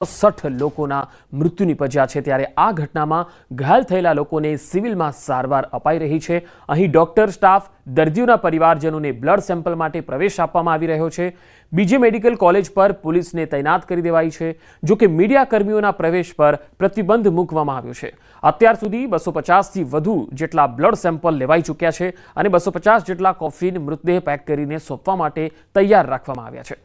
60 લોકોના મૃત્યુ નિપજ્યા છે। ત્યારે આ ઘટનામાં ઘાયલ થયેલા લોકોને સિવિલમાં સારવાર અપાઈ રહી છે। અહીં ડોક્ટર સ્ટાફ દર્દીઓના પરિવારજનોને બ્લડ સેમ્પલ માટે પ્રવેશ આપવામાં આવી રહ્યો છે। બીજે મેડિકલ કોલેજ પર પોલીસને તૈનાત કરી દેવાઈ છે। જો કે મીડિયા કર્મીઓના પ્રવેશ પર પ્રતિબંધ મૂકવામાં આવ્યો છે। અત્યાર સુધી 250થી વધુ જેટલા બ્લડ સેમ્પલ લેવાઈ ચૂક્યા છે અને 250 જેટલા કોફીન મૃતદેહ પેક કરીને સોંપવા માટે તૈયાર રાખવામાં આવ્યા છે।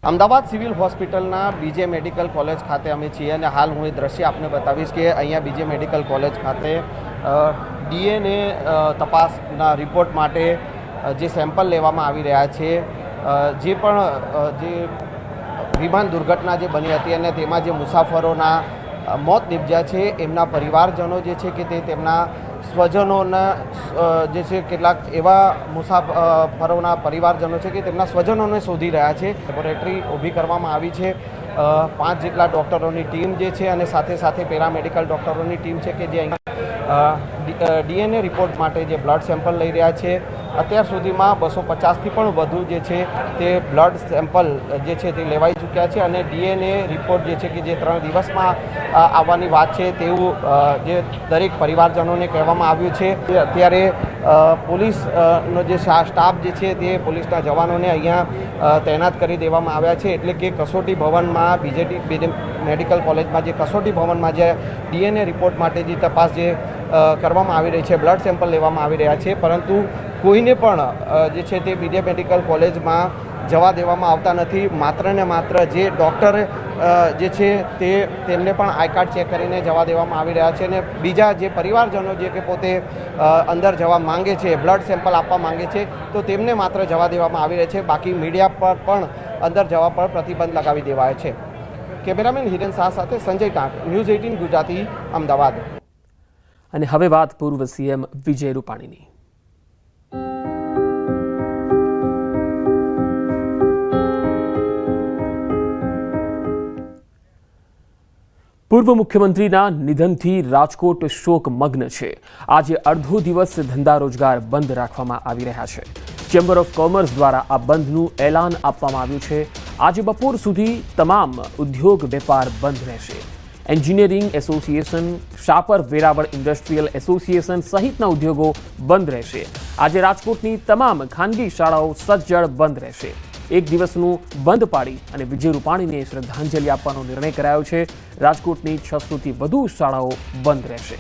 અમદાવાદ સિવિલ હોસ્પિટલના બીજે મેડિકલ કોલેજ ખાતે અમે છીએ અને હાલ હું એ દ્રશ્ય આપને બતાવીશ કે અહીંયા બીજે મેડિકલ કોલેજ ખાતે ડીએનએ તપાસના રિપોર્ટ માટે જે સેમ્પલ લેવામાં આવી રહ્યા છે। જે પણ જે વિમાન દુર્ઘટના જે બની હતી અને તેમાં જે મુસાફરોના મોત નિપજ્યા છે એમના પરિવારજનો જે છે કે તે તેમના સ્વજનોના જે છે કેટલાક એવા મુસાફરોના પરિવારજનો છે કે તેમના સ્વજનોને શોધી રહ્યા છે। લેબોરેટરી ઊભી કરવામાં આવી છે। 5 જેટલા ડૉક્ટરોની ટીમ જે છે અને સાથે સાથે પેરામેડિકલ ડૉક્ટરોની ટીમ છે કે જે અહીંયા ડીએનએ રિપોર્ટ માટે જે બ્લડ સેમ્પલ લઈ રહ્યા છે। અત્યાર સુધીમાં 250થી પણ વધુ જે છે તે બ્લડ સેમ્પલ જે છે તે લેવાઈ ચૂક્યા છે અને ડીએનએ રિપોર્ટ જે છે કે જે 3 દિવસમાં આવવાની વાત છે તેવું જે દરેક પરિવારજનોને કહેવામાં આવ્યું છે। અત્યારે પોલીસનો જે સ્ટાફ જે છે તે પોલીસના જવાનોને અહીંયા તૈનાત કરી દેવામાં આવ્યા છે। એટલે કે કસોટી ભવનમાં બીજે મેડિકલ કોલેજમાં જે કસોટી ભવનમાં જે ડીએનએ રિપોર્ટ માટે જે તપાસ જે કરવામાં આવી રહી છે, બ્લડ સેમ્પલ લેવામાં આવી રહ્યા છે, પરંતુ કોઈને પણ જે છે તે બીજે મેડિકલ કોલેજમાં જવા દેવામાં આવતા નથી। માત્ર ને માત્ર જે ડૉક્ટર જે છે તેમને પણ આઈ કાર્ડ ચેક કરીને જવા દેવામાં આવી રહ્યા છે અને બીજા જે પરિવારજનો જે કે પોતે અંદર જવા માંગે છે, બ્લડ સેમ્પલ આપવા માંગે છે, તો તેમને માત્ર જવા દેવામાં આવી રહ્યા છે। બાકી મીડિયા પર પણ અંદર જવા પર પ્રતિબંધ લગાવી દેવાયો છે। કેમેરામેન હિરેન શાહ સાથે સંજય ટાંક, ન્યૂઝ 18 ગુજરાતી, અમદાવાદ। અને હવે વાત પૂર્વ સીએમ વિજય રૂપાણીની। પૂર્વ મુખ્યમંત્રીના નિધનથી રાજકોટ શોકમગ્ન છે। આજે અડધો દિવસ ધંધા રોજગાર બંધ રાખવામાં આવી રહ્યા છે। ચેમ્બર ઓફ કોમર્સ દ્વારા આ બંધનું એલાન આપવામાં આવ્યું છે। આજે બપોર સુધી તમામ ઉદ્યોગ વેપાર બંધ રહેશે। Engineering association, Shapar Veraval industrial association સહિતના ઉદ્યોગો બંધ રહેશે। આજે રાજકોટની તમામ ખાનગી શાળાઓ સજ્જડ બંધ રહેશે। એક દિવસનું બંધ પાડી અને વિજય રૂપાણીને શ્રદ્ધાંજલિ આપવાનો નિર્ણય કરાયો છે। રાજકોટની 600થી વધુ શાળાઓ બંધ રહેશે।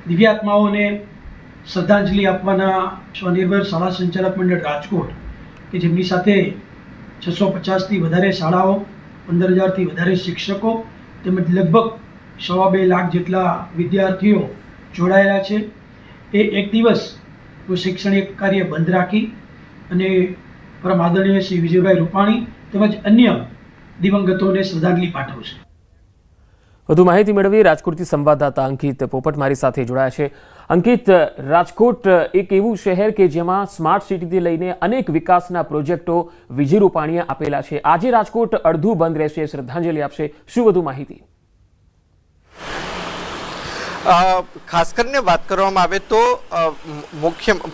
દિવ્યાત્માઓને શ્રદ્ધાંજલિ આપવાના સ્વનિર્ભર શાળા સંચાલક મંડળ રાજકોટ કે જેમની સાથે 650થી વધારે શાળાઓ, 15,000થી વધારે શિક્ષકો તેમજ લગભગ 2.25 લાખ જેટલા વિદ્યાર્થીઓ જોડાયેલા છે, એ એક દિવસનું શૈક્ષણિક કાર્ય બંધ રાખી અને પરમ આદરણીય શ્રી વિજયભાઈ રૂપાણી તેમજ અન્ય દિવંગતોને શ્રદ્ધાંજલિ પાઠવશે। વધુ માહિતી મેળવી રાજકોટથી સંવાદદાતા અંકિત પોપટ મારી સાથે જોડાયા છે। અંકિત, રાજકોટ એક એવું શહેર કે જેમાં સ્માર્ટ સિટીથી લઈને અનેક વિકાસના પ્રોજેક્ટો વિજય રૂપાણીએ આપેલા છે। આજે રાજકોટ અડધું બંધ રહેશે, શ્રદ્ધાંજલિ આપશે, શું વધુ માહિતી? ખાસ કરીને વાત કરવામાં આવે તો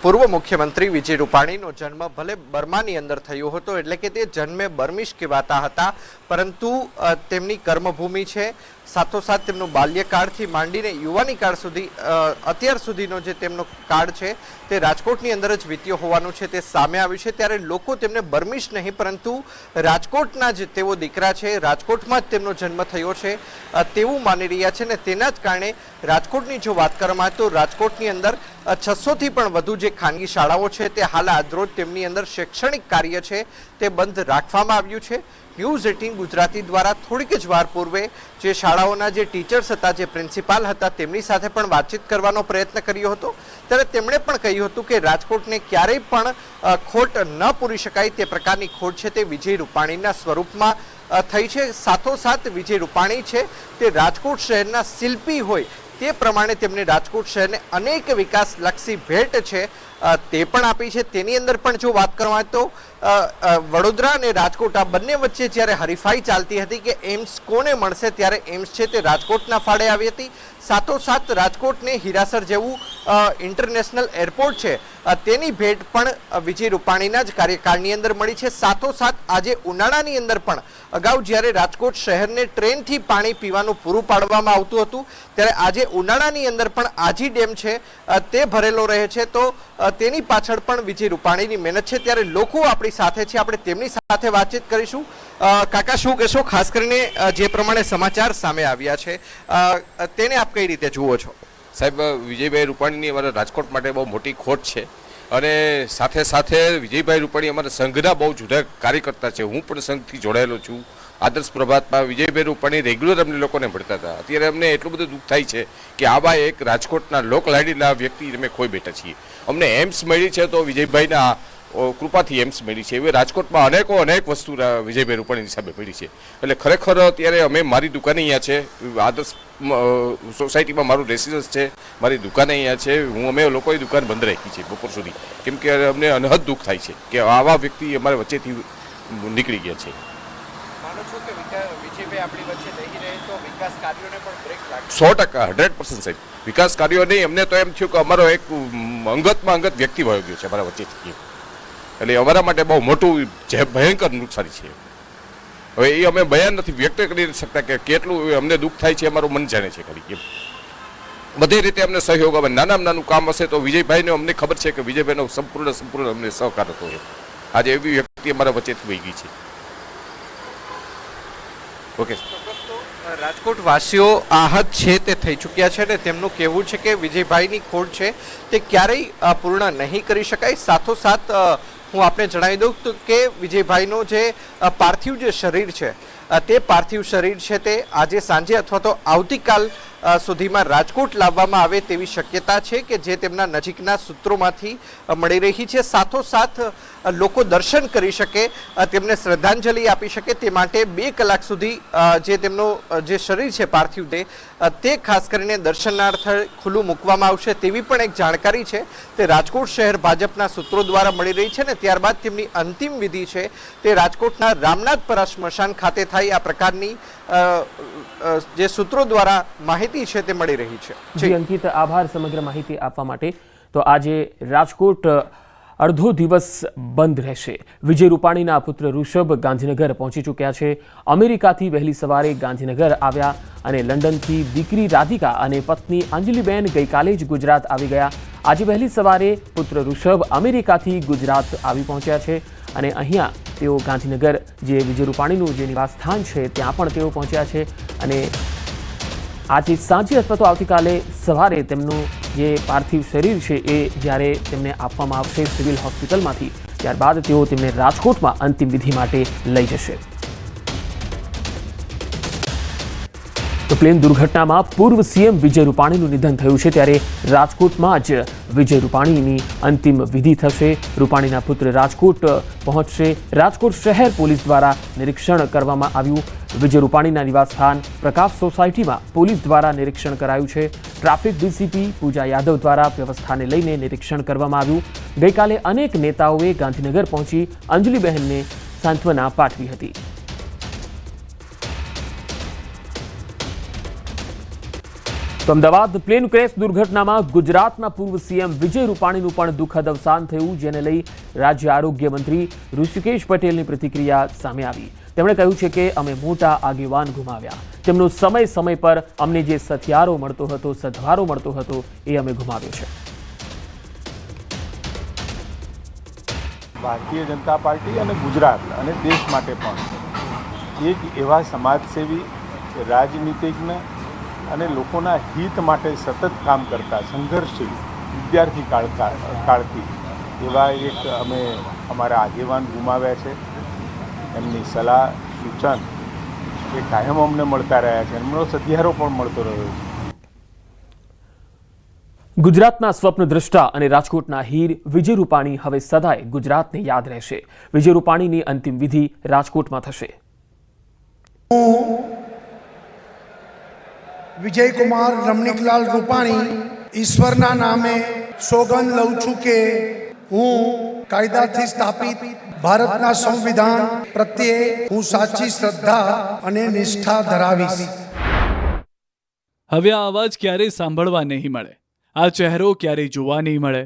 પૂર્વ મુખ્યમંત્રી વિજય રૂપાણીનો જન્મ ભલે બર્માની અંદર થયો હતો, એટલે કે તે જન્મે બર્મિશ કહેવાતા હતા, પરંતુ તેમની કર્મભૂમિ છે, સાથોસાથ તેમનો બાલ્યકાળથી માંડીને યુવાની કાળ સુધી અત્યાર સુધીનો જે તેમનો કાળ છે તે રાજકોટની અંદર જ વીત્યો હોવાનું છે તે સામે આવ્યું છે। ત્યારે લોકો તેમને બર્મિશ નહીં પરંતુ રાજકોટના જ તેઓ દીકરા છે, રાજકોટમાં જ તેમનો જન્મ થયો છે તેવું માની રહ્યા છે ને તેના જ કારણે રાજકોટની જો વાત કરવામાં આવે તો રાજકોટની અંદર 600થી પણ વધુ જે ખાનગી શાળાઓ છે તે હાલ આજરોજ તેમની અંદર શૈક્ષણિક કાર્ય છે તે બંધ રાખવામાં આવ્યું છે। ન્યૂઝ 18 ગુજરાતી દ્વારા થોડીક જ વાર પૂર્વે જે શાળાઓના જે ટીચર્સ હતા, જે પ્રિન્સિપાલ હતા, તેમની સાથે પણ વાતચીત કરવાનો પ્રયત્ન કર્યો હતો, ત્યારે તેમણે પણ કહ્યું હતું કે રાજકોટને ક્યારેય પણ ખોટ ન પૂરી શકાય તે પ્રકારની ખોટ છે તે વિજય રૂપાણીના સ્વરૂપમાં થઈ છે। સાથોસાથ વિજય રૂપાણી છે તે રાજકોટ શહેરના શિલ્પી હોય તે પ્રમાણે તેમણે રાજકોટ શહેરને અનેક વિકાસલક્ષી ભેટ છે તે પણ આપી છે. તેની અંદર પણ જો વાત કરવામાં તો વડોદરા અને રાજકોટ આ બંને વચ્ચે જ્યારે હરીફાઈ ચાલતી હતી કે એમ્સ કોને મળશે, ત્યારે એમ્સ છે તે રાજકોટના ફાળે આવી હતી. સાથોસાથ રાજકોટને હીરાસર જેવું ઇન્ટરનેશનલ એરપોર્ટ છે તેની ભેટ પણ વિજય રૂપાણીના જ કાર્યકાળની અંદર મળી છે. સાથોસાથ આજે ઉનાળાની અંદર પણ અગાઉ જ્યારે રાજકોટ શહેરને ટ્રેનથી પાણી પીવાનું પૂરું પાડવામાં આવતું હતું, ત્યારે આજે ઉનાળાની અંદર પણ આજી ડેમ છે તે ભરેલો રહે છે. તો તેની પાછળ પણ વિજય રૂપાણીની મહેનત છે. ત્યારે લોકો આપણી સાથે છે, આપણે તેમની સાથે વાતચીત કરીશું. કાકા, શું કહેશો? ખાસ કરીને જે પ્રમાણે સમાચાર સામે આવ્યા છે તેને આપ કઈ રીતે જુઓ છો? સાહેબ, વિજયભાઈ રૂપાણીની અમારા રાજકોટ માટે બહુ મોટી ખોટ છે અને સાથે સાથે વિજયભાઈ રૂપાણી અમારા સંઘના બહુ જુદા કાર્યકર્તા છે. હું પણ સંઘથી જોડાયેલો છું. આદર્શ પ્રભાતમાં વિજયભાઈ રૂપાણી રેગ્યુલર અમને લોકોને મળતા હતા. અત્યારે અમને એટલું બધું દુઃખ થાય છે કે આવા એક રાજકોટના લોકલાડીના વ્યક્તિ અમે ખોઈ બેઠા છીએ. અમને એમ્સ મળી છે તો વિજયભાઈના કૃપાથી એમ્સ મળી છે. એવી રાજકોટમાં અનેક વસ્તુ વિજયભાઈ રૂપાણીની હિસાબે મળી છે. એટલે ખરેખર અત્યારે અમે, મારી દુકાને અહીંયા છે, આદર્શ સોસાયટીમાં મારું રેસિડન્સ છે, મારી દુકાને અહીંયા છે. અમે લોકોએ દુકાન બંધ રાખી છે બપોર સુધી, કેમ કે અમને અનહદ દુઃખ થાય છે કે આવા વ્યક્તિ અમારા વચ્ચેથી નીકળી ગયા છે. માનો છો કે વિજયભાઈ આપણી વચ્ચે નહીં રહે તો વિકાસ કાર્યોને પણ બ્રેક લાગશે? 100% 100% સાહેબ. વિકાસ કાર્યો નહીં, અમને તો એમ થયું કે અમારો એક અંગત વ્યક્તિ વયો ગયો છે અમારા વચ્ચેથી. એટલે અમારા માટે બહુ મોટું ભયંકર નુકસાની છે. હવે એ અમે બયાન નથી વ્યક્ત કરી શકતા કે કેટલું અમને દુઃખ થાય છે. અમારું મન જાણે છે ખરી. બધી રીતે અમને સહયોગ આવે. નાનામાં નાનું કામ હશે તો વિજયભાઈને અમને ખબર છે કે વિજયભાઈનો સંપૂર્ણ અમને સહકાર હતો. આજે એવી વ્યક્તિ અમારા વચ્ચેથી વહી ગઈ છે. ઓકે, રાજકોટ વાસીઓ આહત છે તે થઈ ચૂક્યા છે અને તેમનું કહેવું છે કે વિજયભાઈની ખોટ છે તે ક્યારેય પૂર્ણ નહીં કરી શકાય. સાથોસાથ હું આપને જણાવી દઉં તો કે વિજયભાઈનો જે પાર્થિવ જે શરીર છે તે પાર્થિવ શરીર છે તે આજે સાંજે અથવા તો આવતીકાલ સુધીમાં રાજકોટ લાવવામાં આવે તેવી શક્યતા છે કે જે તેમના નજીકના સૂત્રોમાંથી મળી રહી છે. સાથોસાથ લોકો દર્શન કરી શકે, તેમને શ્રદ્ધાંજલિ આપી શકે તે માટે 2 કલાક સુધી જે તેમનો જે શરીર છે પાર્થિવ દેહ તે ખાસ કરીને દર્શનાર્થે ખુલ્લું મૂકવામાં આવશે તેવી પણ એક જાણકારી છે તે રાજકોટ શહેર ભાજપના સૂત્રો દ્વારા મળી રહી છે. ને ત્યારબાદ તેમની અંતિમ વિધિ છે તે રાજકોટના રામનાથપરા સ્મશાન ખાતે થાય આ પ્રકારની જે સૂત્રો દ્વારા માહિતી છે તે મળી રહી છે. જી અંકિત, આભાર સમગ્ર માહિતી આપવા માટે. તો આજે રાજકોટ અડધો દિવસ બંધ રહેશે. વિજય રૂપાણીના પુત્ર ઋષભ ગાંધીનગર પહોંચી ચૂક્યા છે. અમેરિકાથી વહેલી સવારે ગાંધીનગર આવ્યા અને લંડનથી દીકરી રાધિકા અને પત્ની અંજલિબેન ગઈકાલે જ ગુજરાત આવી ગયા. આજે વહેલી સવારે પુત્ર ઋષભ અમેરિકાથી ગુજરાત આવી પહોંચ્યા છે અને અહીંયા તેઓ ગાંધીનગર જે વિજય રૂપાણીનું જે નિવાસસ્થાન છે ત્યાં પણ તેઓ પહોંચ્યા છે અને આજે સાંજે અથવા તો આવતીકાલે સવારે તેમનું જે પાર્થિવ શરીર છે એ જ્યારે તેમને આપવામાં આવશે સિવિલ હોસ્પિટલમાંથી, ત્યારબાદ તેઓ તેમને રાજકોટમાં અંતિમ વિધિ માટે લઈ જશે. તો પ્લેન દુર્ઘટનામાં પૂર્વ સીએમ વિજય રૂપાણીનું નિધન થયું છે ત્યારે રાજકોટમાં જ વિજય રૂપાણીની અંતિમ વિધિ થશે. રૂપાણીના પુત્ર રાજકોટ પહોંચશે. રાજકોટ શહેર પોલીસ દ્વારા નિરીક્ષણ કરવામાં આવ્યું. વિજય રૂપાણીના નિવાસસ્થાન પ્રકાશ સોસાયટીમાં પોલીસ દ્વારા નિરીક્ષણ કરાયું છે. ટ્રાફિક ડીસીપી પૂજા યાદવ દ્વારા વ્યવસ્થાને લઈને નિરીક્ષણ કરવામાં આવ્યું. ગઈકાલે અનેક નેતાઓએ ગાંધીનગર પહોંચી અંજલિબહેનને સાંત્વના પાઠવી હતી. તો અમદાવાદ પ્લેન ક્રેશ દુર્ઘટનામાં ગુજરાતના પૂર્વ સીએમ વિજય રૂપાણીનું પણ દુઃખદ અવસાન થયું, જેને લઈ રાજ્ય આરોગ્ય મંત્રી ઋષિકેશ પટેલની પ્રતિક્રિયા સામે આવી. તેમણે કહ્યું છે કે અમે મોટા આગેવાન ગુમાવ્યા. તેમનો સમય પર અમને જે સથિયારો મળતો હતો, સદવારો મળતો હતો એ અમે ગુમાવ્યો છે. ભારતીય જનતા પાર્ટી અને ગુજરાત અને દેશ માટે પણ એક એવા સમાજસેવી, રાજનીતિજ્ઞ અને લોકોના હિત માટે સતત કામ કરતા સંઘર્ષશીલ વિદ્યાર્થી કાળથી એવા એક અમે અમારા આગેવાન ગુમાવ્યા છે. એમની સલાહ સૂચન એ કાયમ અમને મળતા રહ્યા છે. એમનો સધિયારો પણ મળતો રહ્યો છે. ગુજરાતના સ્વપ્નદ્રષ્ટા અને રાજકોટના હીર વિજય રૂપાણી હવે સદાય ગુજરાતને યાદ રહેશે. વિજય રૂપાણીની અંતિમ વિધિ રાજકોટમાં થશે. વિજયકુમાર રમણીકલાલ રૂપાણી ઈશ્વરના નામે સોગંદ લઉં છું કે હું કાયદાથી સ્થાપિત ભારતના સંવિધાન પ્રત્યે હું સાચી શ્રદ્ધા અને નિષ્ઠા ધરાવીશ. હવે આ અવાજ ક્યારેય સાંભળવા નહીં મળે, આ ચહેરો ક્યારેય જોવા નહીં મળે.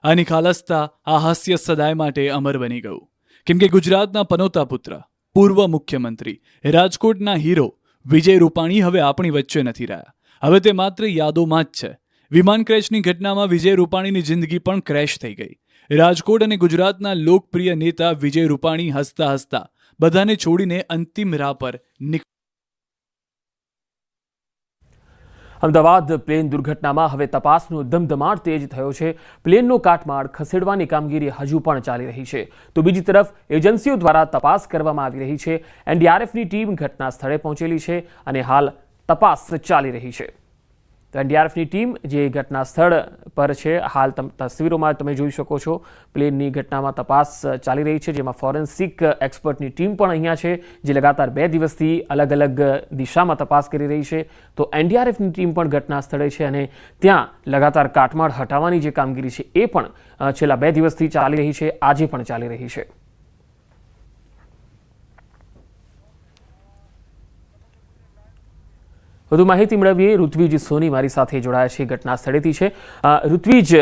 આ નિખાલસતા, આ હાસ્ય સદાય માટે અમર બની ગયું. કેમ કે ગુજરાતના પનોતા પુત્ર, પૂર્વ મુખ્યમંત્રી, રાજકોટના હીરો વિજય રૂપાણી હવે આપણી વચ્ચે નથી રહ્યા. હવે તે માત્ર યાદોમાં જ છે. વિમાન ક્રેશની ઘટનામાં વિજય રૂપાણીની જિંદગી પણ ક્રેશ થઈ ગઈ. રાજકોટ અને ગુજરાતના લોકપ્રિય નેતા વિજય રૂપાણી હસતા હસતા બધાને છોડીને અંતિમ રાહ પર અમદાવાદ પ્લેન દુર્ઘટનામાં હવે તપાસનો ધમધમાટ તેજ થયો છે. પ્લેનનો કાટમાળ ખસેડવાની કામગીરી હજુ પણ ચાલી રહી છે, તો બીજી તરફ એજન્સીઓ દ્વારા તપાસ કરવામાં આવી રહી છે. એનડીઆરએફની ટીમ ઘટના સ્થળે પહોંચેલી છે અને હાલ તપાસ ચાલી રહી છે. તો એનડીઆરએફની ટીમ જે ઘટના સ્થળ પર છે, હાલ તસવીરોમાં તમે જોઈ શકો છો, પ્લેનની ઘટનામાં તપાસ ચાલી રહી છે, જેમાં ફોરેન્સિક એક્સપર્ટની ટીમ પણ અહીંયા છે, જે લગાતાર 2 દિવસથી અલગ અલગ દિશામાં તપાસ કરી રહી છે. તો એનડીઆરએફની ટીમ પણ ઘટના સ્થળે છે અને ત્યાં લગાતાર કાટમાળ હટાવવાની જે કામગીરી છે એ પણ છેલ્લા 2 દિવસથી ચાલી રહી છે, આજે પણ ચાલી રહી છે. વધુ માહિતી મેળવીએ. ઋત્વિજ સોની મારી સાથે જોડાયા છે, ઘટના સ્થળેથી છે. ઋત્વિજ,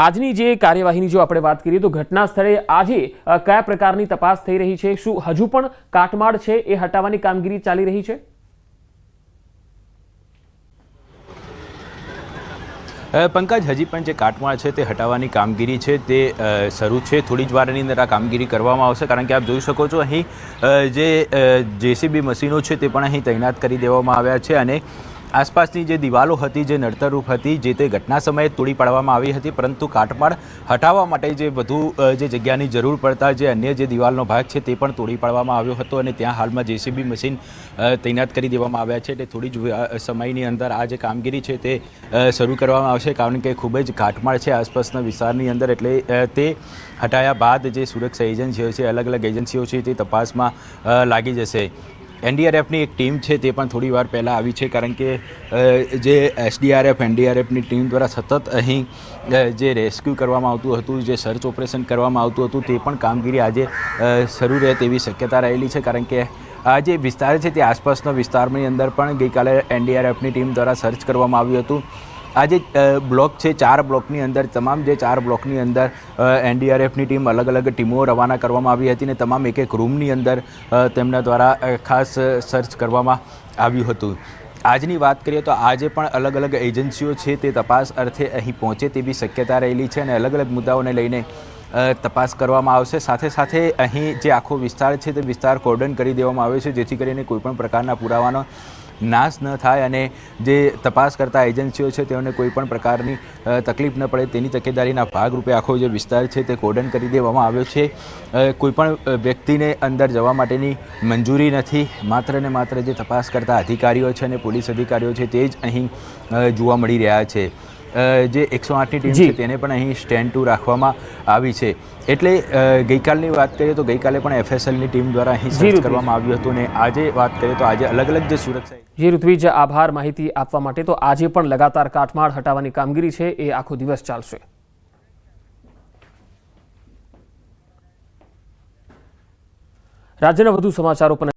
આજની જે કાર્યવાહીની જો આપણે વાત કરીએ તો ઘટના સ્થળે આજે કયા પ્રકારની તપાસ થઈ રહી છે? શું હજુ પણ કાટમાળ છે એ હટાવવાની કામગીરી ચાલી રહી છે? પંકજ, હજી પણ જે કાટમાળ છે તે હટાવવાની કામગીરી છે તે શરૂ છે. થોડી જ વારની અંદર આ કામગીરી કરવામાં આવશે, કારણ કે આપ જોઈ શકો છો અહીં જે જેસીબી મશીનો છે તે પણ અહીં તૈનાત કરી દેવામાં આવ્યા છે અને આસપાસની જે દિવાલો હતી, જે નડતરરૂપ હતી, જે તે ઘટના સમયે તોડી પાડવામાં આવી હતી, પરંતુ કાટમાળ હટાવવા માટે જે વધુ જે જગ્યાની જરૂર પડતા જે અન્ય જે દિવાલનો ભાગ છે તે પણ તોડી પાડવામાં આવ્યો હતો અને ત્યાં હાલમાં જેસીબી મશીન તૈનાત કરી દેવામાં આવ્યા છે. એટલે થોડી જ સમયની અંદર આ જે કામગીરી છે તે શરૂ કરવામાં આવશે, કારણ કે ખૂબ જ કાટમાળ છે આસપાસના વિસ્તારની અંદર. એટલે તે હટાયા બાદ જે સુરક્ષા એજન્સીઓ છે, અલગ અલગ એજન્સીઓ છે, તે તપાસમાં લાગી જશે. એનડીઆરએફની એક ટીમ છે તે પણ થોડી વાર પહેલાં આવી છે, કારણ કે જે એસડીઆરએફ એનડીઆરએફની ટીમ દ્વારા સતત અહીં જે રેસ્ક્યુ કરવામાં આવતું હતું, જે સર્ચ ઓપરેશન કરવામાં આવતું હતું, તે પણ કામગીરી આજે શરૂ રહે તેવી શક્યતા રહેલી છે. કારણ કે આ જે વિસ્તાર છે તે આસપાસના વિસ્તારની અંદર પણ ગઈકાલે એનડીઆરએફની ટીમ દ્વારા સર્ચ કરવામાં આવ્યું હતું. આ જે બ્લોક છે, 4 બ્લોકની અંદર, તમામ જે 4 બ્લોકની અંદર એનડીઆરએફની ટીમ અલગ અલગ ટીમો રવાના કરવામાં આવી હતી અને તમામ એક એક રૂમની અંદર તેમના દ્વારા ખાસ સર્ચ કરવામાં આવ્યું હતું. આજની વાત કરીએ તો આજે પણ અલગ અલગ એજન્સીઓ છે તે તપાસ અર્થે અહીં પહોંચે તેવી શક્યતા રહેલી છે અને અલગ અલગ મુદ્દાઓને લઈને તપાસ કરવામાં આવશે. સાથે સાથે અહીં જે આખો વિસ્તાર છે તે વિસ્તાર કોર્ડન કરી દેવામાં આવ્યો છે, જેથી કરીને કોઈપણ પ્રકારના પુરાવાનો નાશ ન થાય અને જે તપાસ કરતા એજન્સીઓ છે તેઓને કોઈ પણ પ્રકારની તકલીફ ન પડે તેની તકેદારીના ભાગરૂપે આખો જે વિસ્તાર છે તે કોર્ડન કરી દેવામાં આવ્યો છે. કોઈપણ વ્યક્તિને અંદર જવા માટેની મંજૂરી નથી. માત્ર ને માત્ર જે તપાસ કરતા અધિકારીઓ છે અને પોલીસ અધિકારીઓ છે તે જ અહીં જોવા મળી રહ્યા છે. જે 108ની ટીમ છે તેને પણ અહીં સ્ટેન્ડ ટુ રાખવામાં આવી છે. એટલે ગઈકાલની વાત કરીએ તો ગઈકાલે પણ એફએસએલની ટીમ દ્વારા અહીં સર્ચ કરવામાં આવ્યું હતું અને આજે વાત કરીએ તો આજે અલગ અલગ જે સુરક્ષા. જે ઋત્વિજ, આભાર માહિતી આપવા માટે. તો આજે પણ લગાતાર કાટમાળ હટાવવાની કામગીરી છે એ આખો દિવસ ચાલશે. રાજ્યના વધુ સમાચારો પર